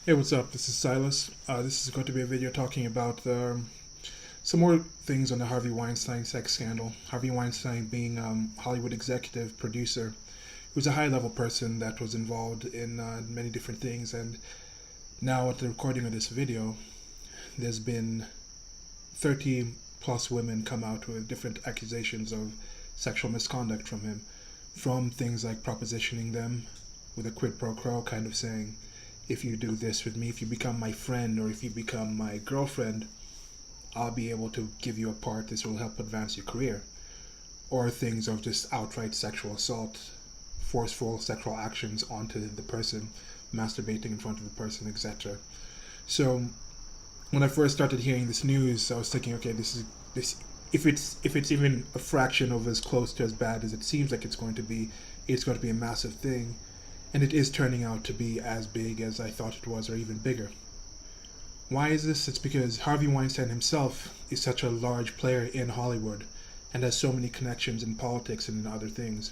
Hey, what's up? This is Silas. This is going to be a video talking about some more things on the Harvey Weinstein sex scandal. Harvey Weinstein being Hollywood executive producer. He was a high-level person that was involved in many different things, and now at the recording of this video, there's been 30 plus women come out with different accusations of sexual misconduct from him, from things like propositioning them with a quid pro quo, kind of saying, if you do this with me, if you become my friend or if you become my girlfriend, I'll be able to give you a part. This will help advance your career. Or things of just outright sexual assault, forceful sexual actions onto the person, masturbating in front of the person, etc. So when I first started hearing this news, I was thinking, okay, this. If it's even a fraction of as close to as bad as it seems like it's going to be a massive thing. And it is turning out to be as big as I thought it was, or even bigger. Why is this? It's because Harvey Weinstein himself is such a large player in Hollywood and has so many connections in politics and in other things.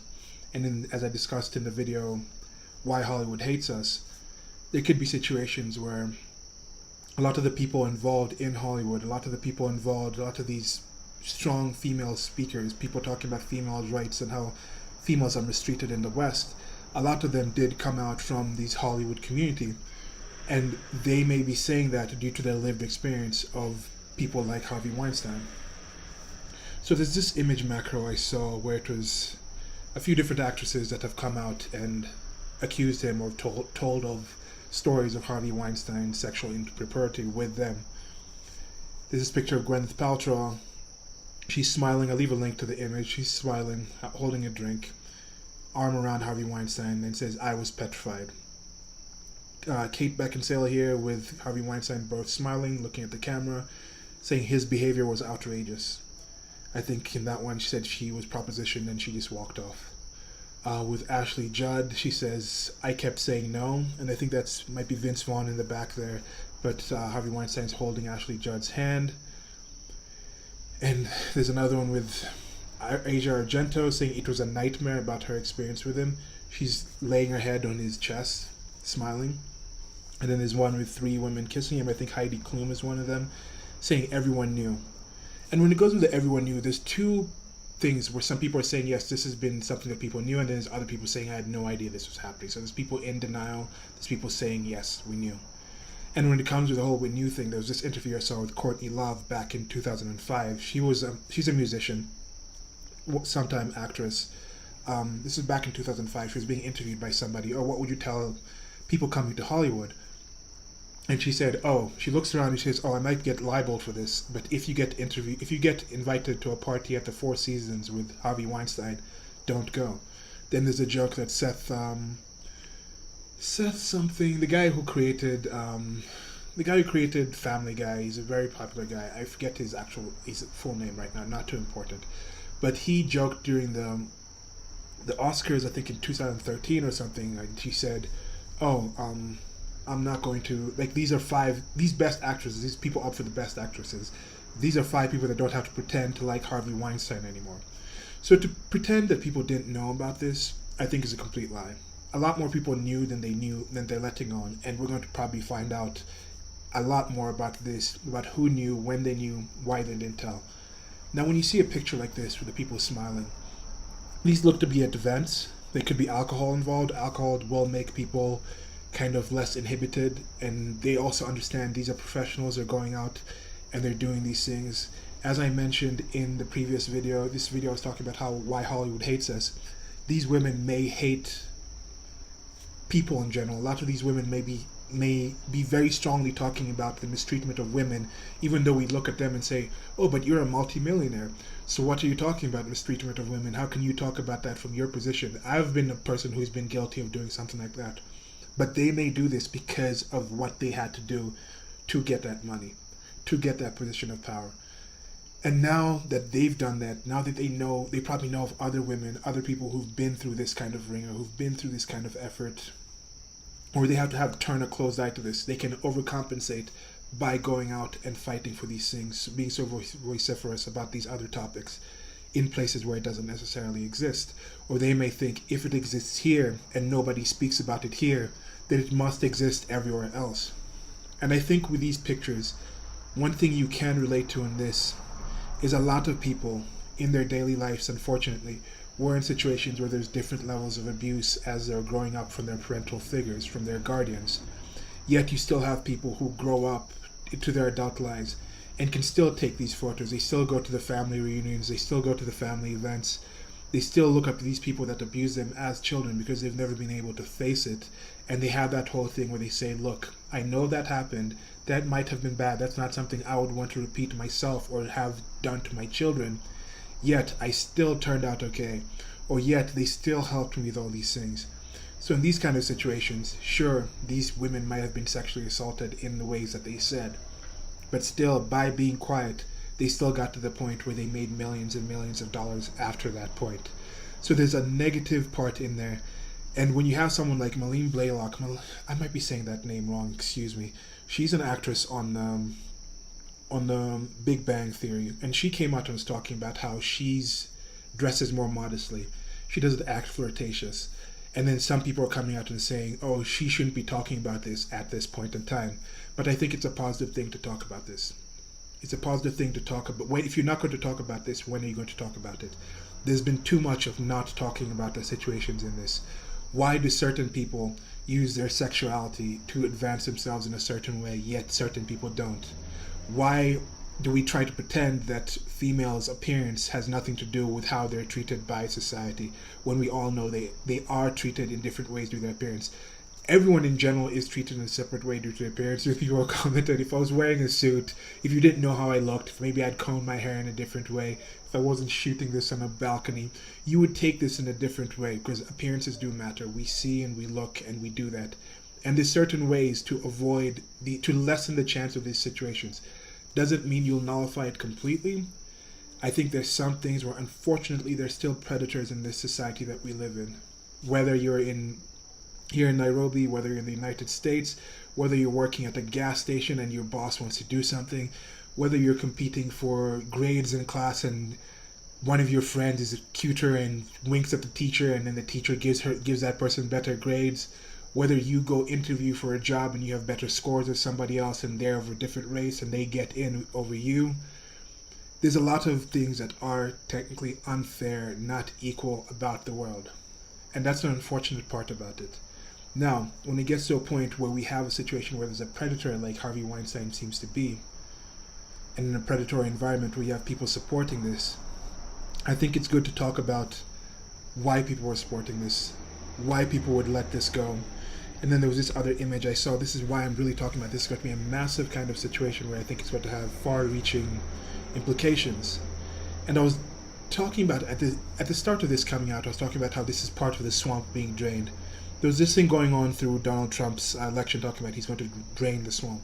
And as I discussed in the video, Why Hollywood Hates Us, there could be situations where a lot of the people involved in Hollywood, a lot of these strong female speakers, people talking about female rights and how females are mistreated in the West, a lot of them did come out from these Hollywood community, and they may be saying that due to their lived experience of people like Harvey Weinstein. So there's this image macro I saw where it was a few different actresses that have come out and accused him or told of stories of Harvey Weinstein's sexual impropriety with them. There's this picture of Gwyneth Paltrow. She's smiling. I'll leave a link to the image. She's smiling, holding a drink, arm around Harvey Weinstein, and says, "I was petrified." Kate Beckinsale here with Harvey Weinstein both smiling, looking at the camera, saying his behavior was outrageous. I think in that one she said she was propositioned and she just walked off. With Ashley Judd, she says, "I kept saying no," and I think that's might be Vince Vaughn in the back there, but Harvey Weinstein's holding Ashley Judd's hand. And there's another one with Asia Argento saying it was a nightmare about her experience with him. She's laying her head on his chest, smiling. And then there's one with 3 women kissing him. I think Heidi Klum is one of them, saying everyone knew. And when it goes with the everyone knew, there's 2 things where some people are saying, yes, this has been something that people knew, and then there's other people saying, I had no idea this was happening. So there's people in denial, there's people saying, yes, we knew. And when it comes to the whole we knew thing, there was this interview I saw with Courtney Love back in 2005. She's a musician, sometime actress. This is back in 2005. She was being interviewed by somebody. Oh, what would you tell people coming to Hollywood? And she said, she looks around and she says, I might get libeled for this, but if you get invited to a party at the Four Seasons with Harvey Weinstein, don't go. Then there's a joke that Seth something, the guy who created Family Guy, he's a very popular guy. I forget his full name right now, not too important. But he joked during the Oscars, I think in 2013 or something, and he said, I'm not going to, these best actresses, these people up for the best actresses, these are 5 people that don't have to pretend to like Harvey Weinstein anymore. So to pretend that people didn't know about this, I think is a complete lie. A lot more people knew than they're letting on, and we're going to probably find out a lot more about this, about who knew, when they knew, why they didn't tell. Now, when you see a picture like this with the people smiling, these look to be at events. There could be alcohol involved. Alcohol will make people kind of less inhibited, and they also understand these are professionals. They're going out and they're doing these things. As I mentioned in the previous video, this video I was talking about why Hollywood hates us. These women may hate people in general. A lot of these women may be very strongly talking about the mistreatment of women, even though we look at them and say, but you're a multimillionaire, so what are you talking about, mistreatment of women? How can you talk about that from your position? I've been a person who's been guilty of doing something like that. But they may do this because of what they had to do to get that money, to get that position of power. And now that they've done that, now that they probably know of other women, other people who've been through this kind of ringer, who've been through this kind of effort, or they have to turn a closed eye to this. They can overcompensate by going out and fighting for these things, being so vociferous about these other topics in places where it doesn't necessarily exist. Or they may think if it exists here and nobody speaks about it here, then it must exist everywhere else. And I think with these pictures, one thing you can relate to in this is a lot of people in their daily lives, unfortunately, were in situations where there's different levels of abuse as they're growing up from their parental figures, from their guardians. Yet you still have people who grow up into their adult lives and can still take these photos. They still go to the family reunions, they still go to the family events. They still look up to these people that abuse them as children because they've never been able to face it. And they have that whole thing where they say, look, I know that happened. That might have been bad. That's not something I would want to repeat myself or have done to my children. Yet I still turned out okay. Or yet they still helped me with all these things. So in these kind of situations, sure, these women might have been sexually assaulted in the ways that they said. But still, by being quiet, they still got to the point where they made millions and millions of dollars after that point. So there's a negative part in there. And when you have someone like Malene Blaylock, I might be saying that name wrong, excuse me. She's an actress on the Big Bang Theory, and she came out and was talking about how she's dresses more modestly. She doesn't act flirtatious. And then some people are coming out and saying, oh, she shouldn't be talking about this at this point in time. But I think it's a positive thing to talk about this. It's a positive thing to talk about. Wait, if you're not going to talk about this, when are you going to talk about it? There's been too much of not talking about the situations in this. Why do certain people use their sexuality to advance themselves in a certain way, yet certain people don't? Why do we try to pretend that females' appearance has nothing to do with how they're treated by society when we all know they are treated in different ways due to their appearance? Everyone in general is treated in a separate way due to their appearance. If people commented, if I was wearing a suit, if you didn't know how I looked, if maybe I'd combed my hair in a different way, if I wasn't shooting this on a balcony, you would take this in a different way because appearances do matter. We see and we look and we do that. And there's certain ways to avoid, to lessen the chance of these situations. Doesn't mean you'll nullify it completely. I think there's some things where unfortunately there's still predators in this society that we live in. Whether you're here in Nairobi, whether you're in the United States, whether you're working at a gas station and your boss wants to do something, whether you're competing for grades in class and one of your friends is cuter and winks at the teacher and then the teacher gives that person better grades, whether you go interview for a job and you have better scores than somebody else and they're of a different race and they get in over you. There's a lot of things that are technically unfair, not equal about the world. And that's an unfortunate part about it. Now, when it gets to a point where we have a situation where there's a predator like Harvey Weinstein seems to be, and in a predatory environment where you have people supporting this, I think it's good to talk about why people were supporting this, why people would let this go. And then there was this other image I saw. This is why I'm really talking about this. It's going to be a massive kind of situation where I think it's going to have far-reaching implications. And I was talking about, at the start of this coming out, I was talking about how this is part of the swamp being drained. There was this thing going on through Donald Trump's election talking about he's going to drain the swamp.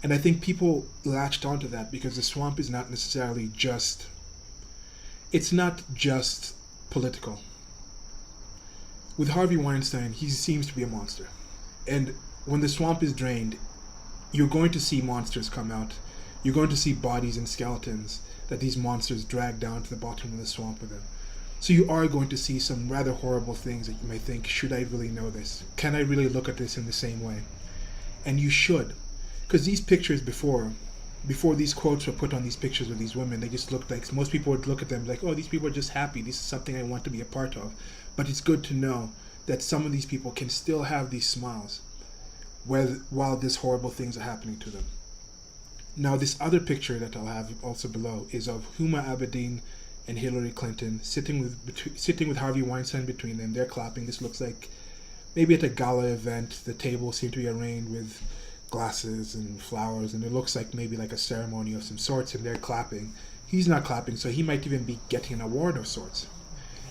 And I think people latched onto that because the swamp is not necessarily just, it's not just political. With Harvey Weinstein, he seems to be a monster. And when the swamp is drained, you're going to see monsters come out. You're going to see bodies and skeletons that these monsters drag down to the bottom of the swamp with them. So you are going to see some rather horrible things that you may think, should I really know this? Can I really look at this in the same way? And you should. Because these pictures before these quotes were put on these pictures of these women, they just looked like, most people would look at them like, oh, these people are just happy. This is something I want to be a part of. But it's good to know that some of these people can still have these smiles while these horrible things are happening to them. Now, this other picture that I'll have also below is of Huma Abedin and Hillary Clinton sitting with Harvey Weinstein between them. They're clapping. This looks like maybe at a gala event. The table seemed to be arranged with glasses and flowers, and it looks like maybe like a ceremony of some sorts, and they're clapping. He's not clapping, so he might even be getting an award of sorts.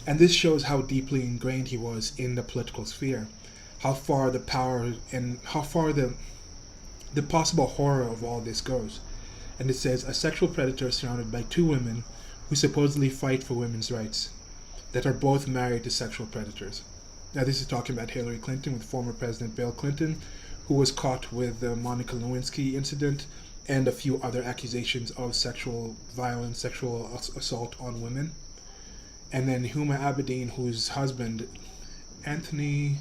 And this shows how deeply ingrained he was in the political sphere, how far the power and how far the possible horror of all this goes. And it says, a sexual predator surrounded by two women who supposedly fight for women's rights, that are both married to sexual predators. Now this is talking about Hillary Clinton with former President Bill Clinton, who was caught with the Monica Lewinsky incident and a few other accusations of sexual violence, sexual assault on women. And then Huma Abedin, whose husband, Anthony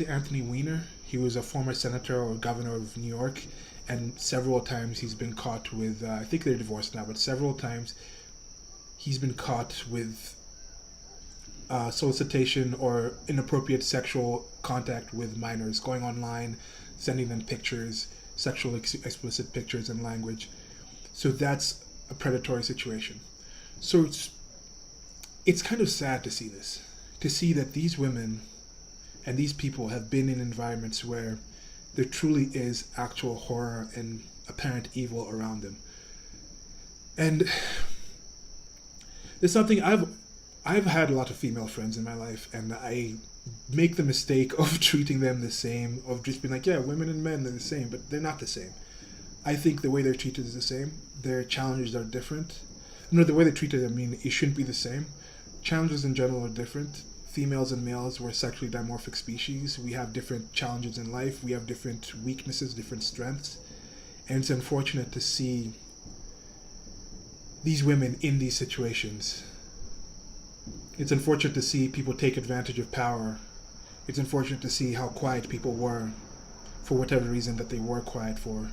Weiner, He was a former senator or governor of New York, and several times he's been caught with, I think they're divorced now, but several times he's been caught with solicitation or inappropriate sexual contact with minors, going online, sending them pictures, sexually explicit pictures and language. So that's a predatory situation. So it's kind of sad to see this, to see that these women and these people have been in environments where there truly is actual horror and apparent evil around them. And there's something I've had a lot of female friends in my life, and I make the mistake of treating them the same, of just being like, yeah, women and men, they're the same, but they're not the same. I think the way they're treated is the same. Their challenges are different. No, the way they're treated, I mean, it shouldn't be the same. Challenges in general are different. Females and males, we're sexually dimorphic species. We have different challenges in life. We have different weaknesses, different strengths. And it's unfortunate to see these women in these situations. It's unfortunate to see people take advantage of power. It's unfortunate to see how quiet people were for whatever reason that they were quiet for.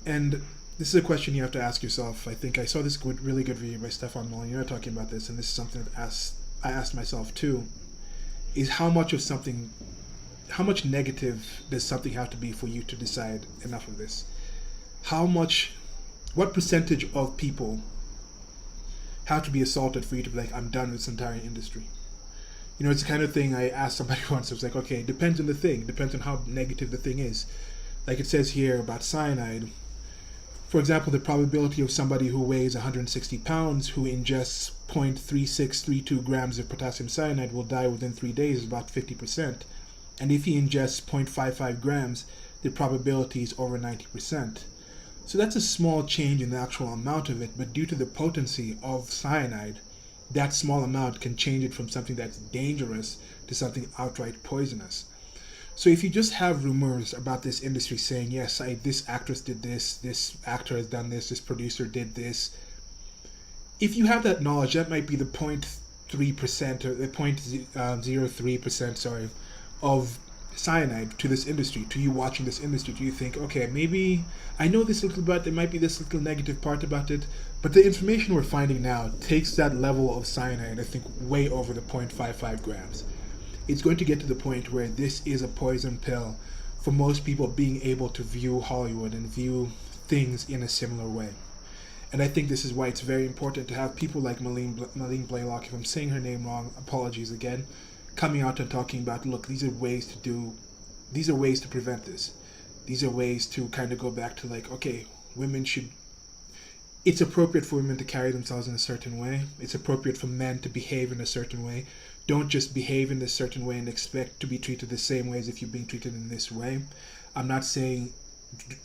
And this is a question you have to ask yourself. I think I saw this really good video by Stefan Molyneux talking about this, and this is something that I asked myself too, is how much negative does something have to be for you to decide enough of this? What percentage of people have to be assaulted for you to be like, I'm done with this entire industry? You know, it's the kind of thing I asked somebody once. I was like, okay, it depends on the thing. It depends on how negative the thing is. Like it says here about cyanide. For example, the probability of somebody who weighs 160 pounds who ingests 0.3632 grams of potassium cyanide will die within 3 days is about 50%. And if he ingests 0.55 grams, the probability is over 90%. So that's a small change in the actual amount of it, but due to the potency of cyanide, that small amount can change it from something that's dangerous to something outright poisonous. So if you just have rumors about this industry saying, yes, this actress did this actor has done this producer did this, if you have that knowledge, that might be the 0.3% or the 0.03%, of cyanide to this industry, to you watching this industry. Do you think, okay, maybe I know this little bit, there might be this little negative part about it, but the information we're finding now takes that level of cyanide, I think, way over the 0.55 grams. It's going to get to the point where this is a poison pill for most people being able to view Hollywood and view things in a similar way. And I think this is why it's very important to have people like Malene Blaylock, if I'm saying her name wrong, apologies again, coming out and talking about, look, these are ways to prevent this. These are ways to kind of go back to like, okay, it's appropriate for women to carry themselves in a certain way. It's appropriate for men to behave in a certain way. Don't just behave in this certain way and expect to be treated the same way as if you're being treated in this way. I'm not saying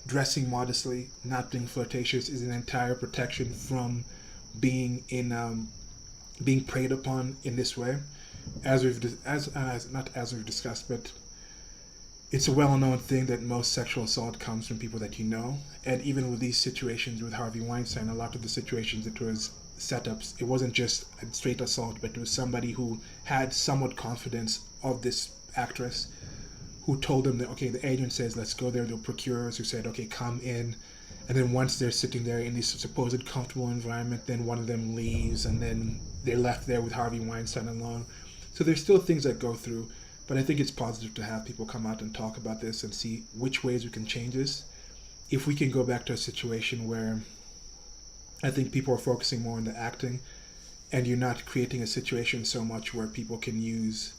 dressing modestly, not being flirtatious is an entire protection from being preyed upon in this way. As we've discussed, but it's a well-known thing that most sexual assault comes from people that you know. And even with these situations with Harvey Weinstein, a lot of the situations it was setups, it wasn't just a straight assault, but it was somebody who had somewhat confidence of this actress, who told them that, okay, the agent says let's go there, the procurers who said, okay, come in, and then once they're sitting there in this supposed comfortable environment, then one of them leaves, and then they're left there with Harvey Weinstein alone. So there's still things that go through, but I think it's positive to have people come out and talk about this and see which ways we can change this. If we can go back to a situation where I think people are focusing more on the acting, and you're not creating a situation so much where people can use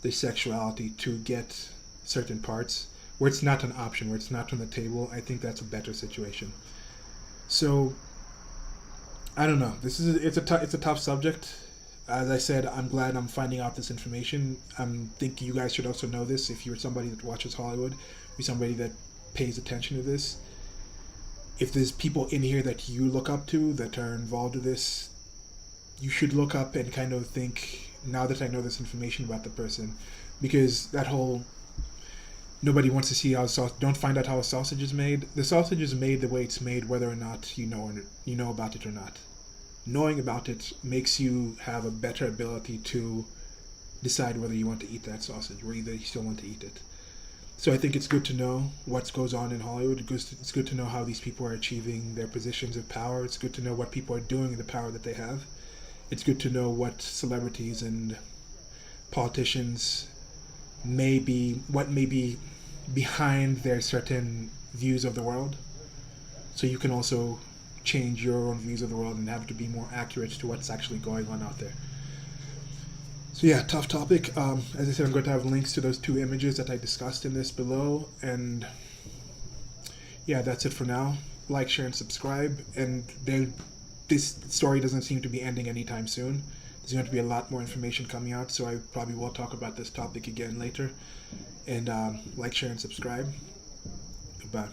their sexuality to get certain parts, where it's not an option, where it's not on the table, I think that's a better situation. So, I don't know. It's a tough subject. As I said, I'm glad I'm finding out this information. I think you guys should also know this if you're somebody that watches Hollywood, you're somebody that pays attention to this. If there's people in here that you look up to that are involved with this, you should look up and kind of think, now that I know this information about the person, because that whole nobody wants to see don't find out how a sausage is made. The sausage is made the way it's made, whether or not you know about it or not. Knowing about it makes you have a better ability to decide whether you want to eat that sausage, whether you still want to eat it. So I think it's good to know what goes on in Hollywood. It's good to know how these people are achieving their positions of power. It's good to know what people are doing in the power that they have. It's good to know what celebrities and politicians what may be behind their certain views of the world. So you can also change your own views of the world and have to be more accurate to what's actually going on out there. So yeah, tough topic. As I said, I'm going to have links to those two images that I discussed in this below. And yeah, that's it for now. Like, share, and subscribe. And this story doesn't seem to be ending anytime soon. There's going to be a lot more information coming out, so I probably will talk about this topic again later. And like, share, and subscribe. Goodbye.